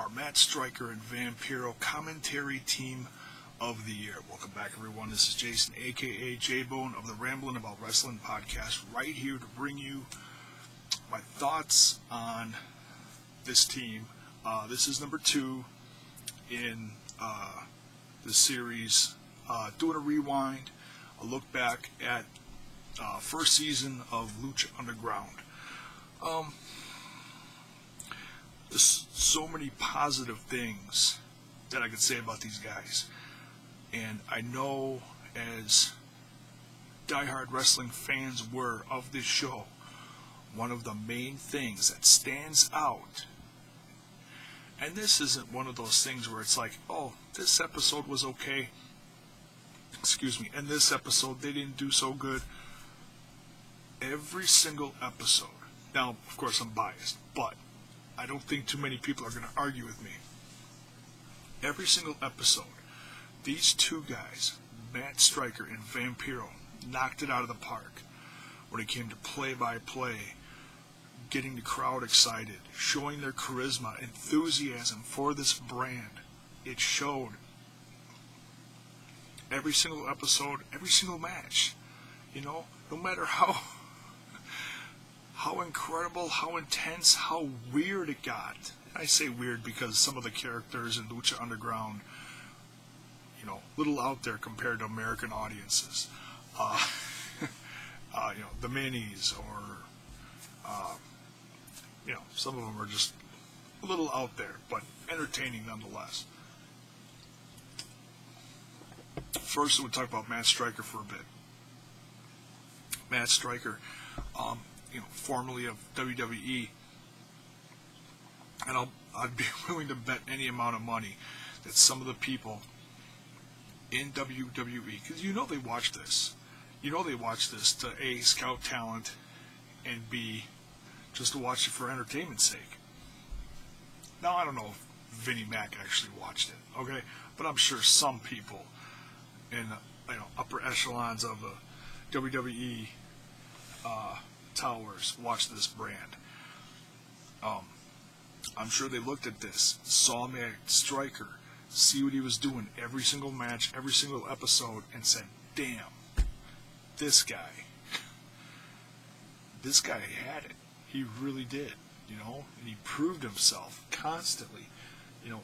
our Matt Stryker and Vampiro commentary team of the year. Welcome back, everyone. This is Jason, aka J-Bone of the Ramblin' About Wrestling podcast, right here to bring you my thoughts on this team. This is number 2 in the series. Doing a rewind, a look back at first season of Lucha Underground. There's so many positive things that I could say about these guys. And I know, as diehard wrestling fans were of this show, one of the main things that stands out, and this isn't one of those things where it's like, oh, this episode was okay, and this episode they didn't do so good. Every single episode, now of course I'm biased, but I don't think too many people are going to argue with me. Every single episode, these two guys, Matt Stryker and Vampiro, knocked it out of the park when it came to play-by-play, getting the crowd excited, showing their charisma, enthusiasm for this brand. It showed. Every single episode, every single match, no matter how incredible, how intense, how weird it got. I say weird because some of the characters in Lucha Underground, little out there compared to American audiences. The minis, or some of them are just a little out there, but entertaining nonetheless. First, we'll talk about Matt Stryker for a bit. Matt Stryker, formerly of WWE, and I'd be willing to bet any amount of money that some of the people in WWE, because they watch this, they watch this to A, scout talent, and B, just to watch it for entertainment's sake. Now, I don't know if Vinnie Mac actually watched it, okay, but I'm sure some people in upper echelons of the WWE towers watch this brand. I'm sure they looked at this, saw Matt Stryker, see what he was doing every single match, every single episode, and said, damn, this guy had it. He really did, and he proved himself constantly,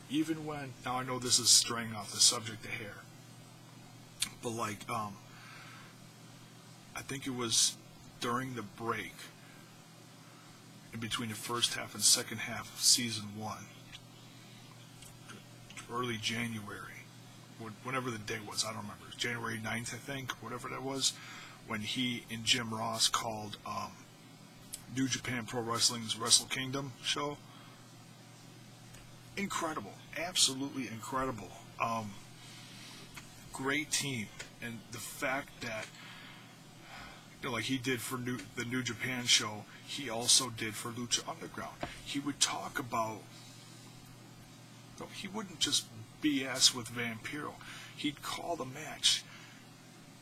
even when, now I know this is straying off the subject a hair, but I think it was during the break in between the first half and second half of season 1, early January, whenever the day was, I don't remember, January 9th, I think, whatever that was, when he and Jim Ross called New Japan Pro Wrestling's Wrestle Kingdom show. Incredible, absolutely incredible. Great team, and the fact that like he did for the New Japan show, he also did for Lucha Underground. He would talk about, he wouldn't just BS with Vampiro. He'd call the match,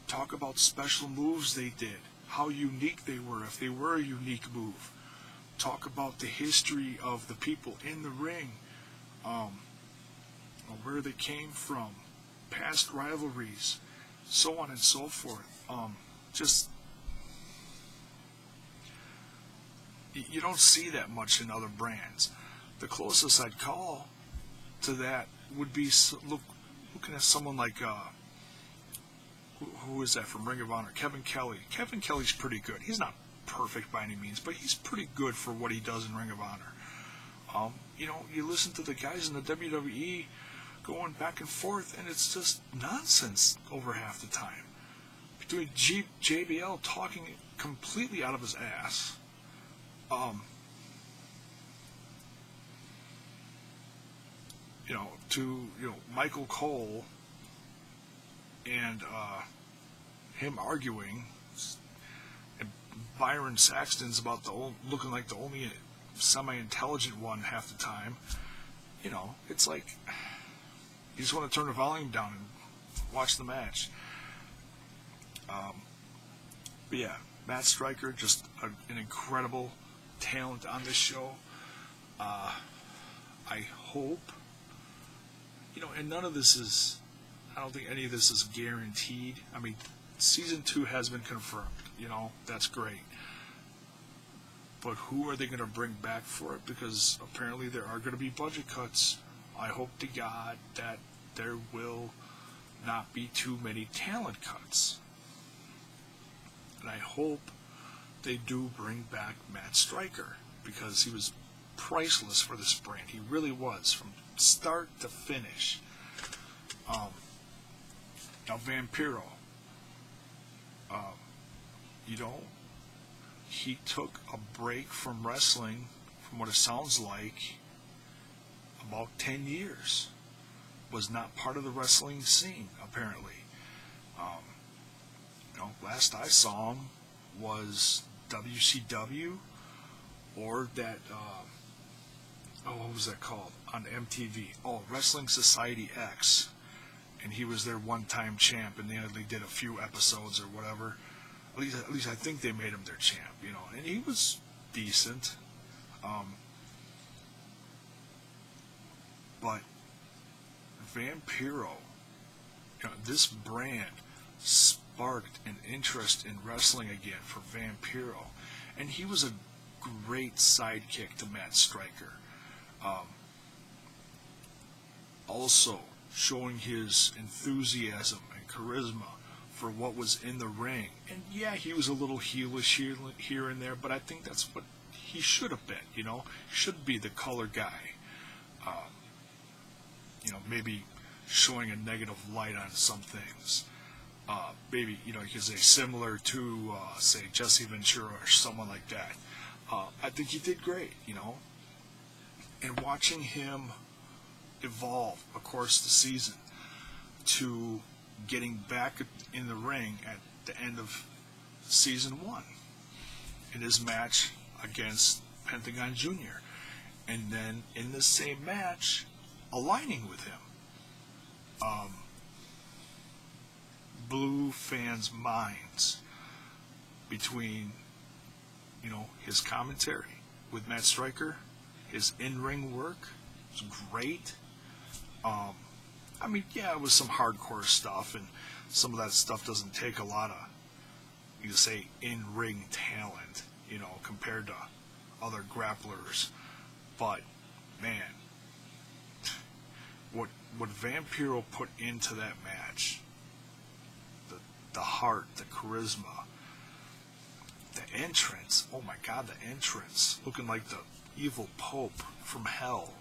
talk about special moves they did, how unique they were, if they were a unique move, talk about the history of the people in the ring, where they came from, past rivalries, so on and so forth. You don't see that much in other brands. The closest I'd call to that would be looking at someone like, who is that from Ring of Honor? Kevin Kelly. Kevin Kelly's pretty good. He's not perfect by any means, but he's pretty good for what he does in Ring of Honor. You listen to the guys in the WWE going back and forth, and it's just nonsense over half the time. Between JBL talking completely out of his ass, to Michael Cole and him arguing, and Byron Saxton's about looking like the only semi-intelligent one half the time. It's like you just want to turn the volume down and watch the match. But yeah, Matt Stryker, just an incredible talent on this show. I hope, and none of this is, I don't think any of this is guaranteed. I mean, season 2 has been confirmed, that's great. But who are they going to bring back for it? Because apparently there are going to be budget cuts. I hope to God that there will not be too many talent cuts. And I hope they do bring back Matt Stryker, because he was priceless for this brand. He really was, from start to finish. Now Vampiro, he took a break from wrestling, from what it sounds like, about 10 years. Was not part of the wrestling scene, apparently. Last I saw him was WCW, or that, what was that called, on MTV? Oh, Wrestling Society X. And he was their one-time champ, and they only did a few episodes or whatever. At least I think they made him their champ, and he was decent. But Vampiro, this brand sparked an interest in wrestling again for Vampiro, and he was a great sidekick to Matt Stryker. Also showing his enthusiasm and charisma for what was in the ring. And yeah, he was a little heelish here and there, but I think that's what he should have been, He should be the color guy. Maybe showing a negative light on some things. Maybe, you could say similar to, say, Jesse Ventura or someone like that. I think he did great, And watching him evolve across the season to getting back in the ring at the end of season 1 in his match against Pentagon Jr. And then in the same match, aligning with him. Blew fans' minds between, his commentary with Matt Stryker, his in-ring work was great. It was some hardcore stuff, and some of that stuff doesn't take a lot of, say, in-ring talent, compared to other grapplers. But, man, what Vampiro put into that match, the heart, the charisma, the entrance, oh my God, the entrance, looking like the evil Pope from hell,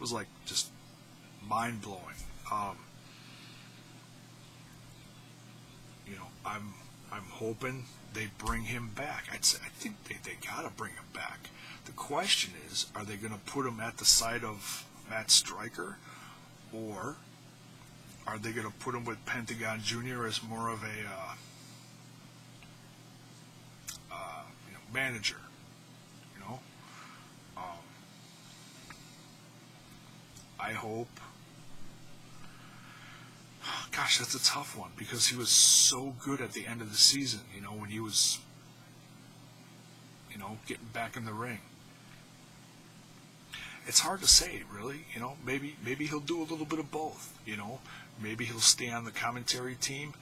was like just mind-blowing. I'm hoping they bring him back. I think they gotta bring him back. The question is, are they gonna put him at the side of Matt Stryker, or are they going to put him with Pentagon Jr. as more of a manager? I hope. Gosh, that's a tough one, because he was so good at the end of the season. When he was, getting back in the ring. It's hard to say, really. Maybe he'll do a little bit of both. Maybe he'll stay on the commentary team,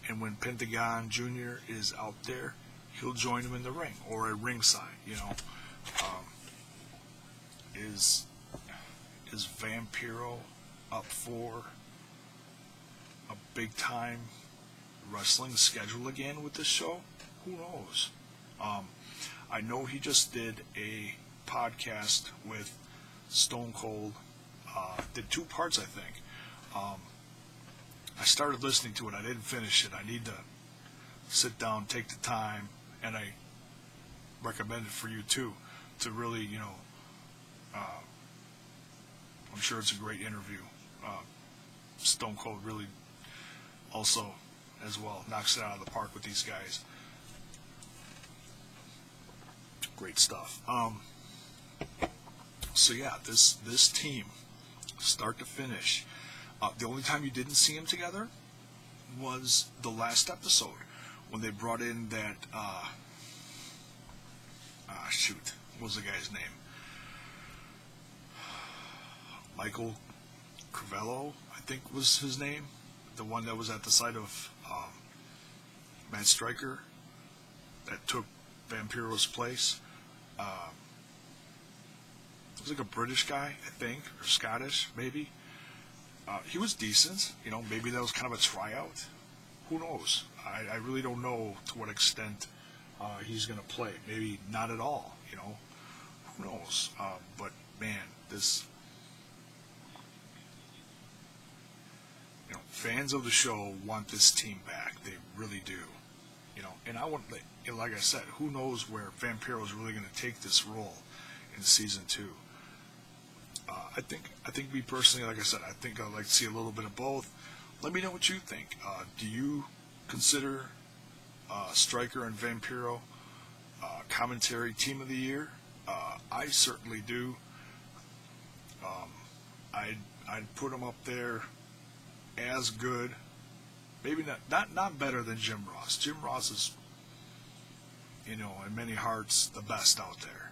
and when Pentagon Jr. is out there, he'll join him in the ring or at ringside. Is Vampiro up for a big time wrestling schedule again with this show? Who knows? I know he just did a podcast with Stone Cold, did 2 parts, I think. I started listening to it. I didn't finish it. I need to sit down, take the time, and I recommend it for you too, to really, I'm sure it's a great interview. Stone Cold really also, as well, knocks it out of the park with these guys. Great stuff. So yeah, this team, start to finish. The only time you didn't see them together was the last episode, when they brought in that, what was the guy's name? Michael Crivello, I think was his name, the one that was at the side of Matt Stryker that took Vampiro's place. It was like a British guy, I think, or Scottish, maybe. He was decent. Maybe that was kind of a tryout. Who knows? I really don't know to what extent he's going to play. Maybe not at all. Who knows? But man, this. Fans of the show want this team back. They really do. And I want, like I said, who knows where Vampiro is really going to take this role in season 2. I think me personally, like I said, I think I'd like to see a little bit of both. Let me know what you think. Do you consider Stryker and Vampiro commentary team of the year? I certainly do. I'd put them up there as good, maybe not better than Jim Ross. Jim Ross is, in many hearts, the best out there.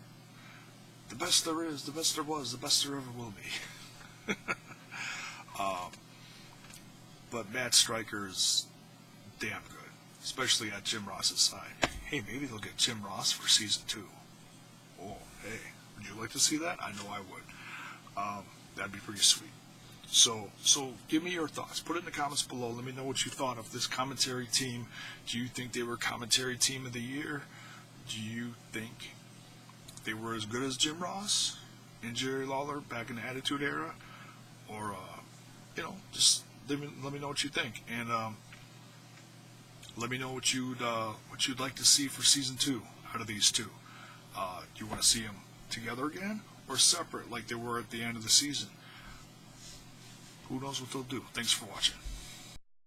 The best there is, the best there was, the best there ever will be. But Matt Stryker is damn good, especially at Jim Ross's side. Hey, maybe they'll get Jim Ross for season 2. Oh, hey, would you like to see that? I know I would. That'd be pretty sweet. So give me your thoughts. Put it in the comments below. Let me know what you thought of this commentary team. Do you think they were commentary team of the year? Do you think they were as good as Jim Ross and Jerry Lawler back in the Attitude Era? Or, just let me know what you think. And let me know what you'd like to see for season 2 out of these two. Do you want to see them together again or separate like they were at the end of the season? Who knows what they'll do? Thanks for watching.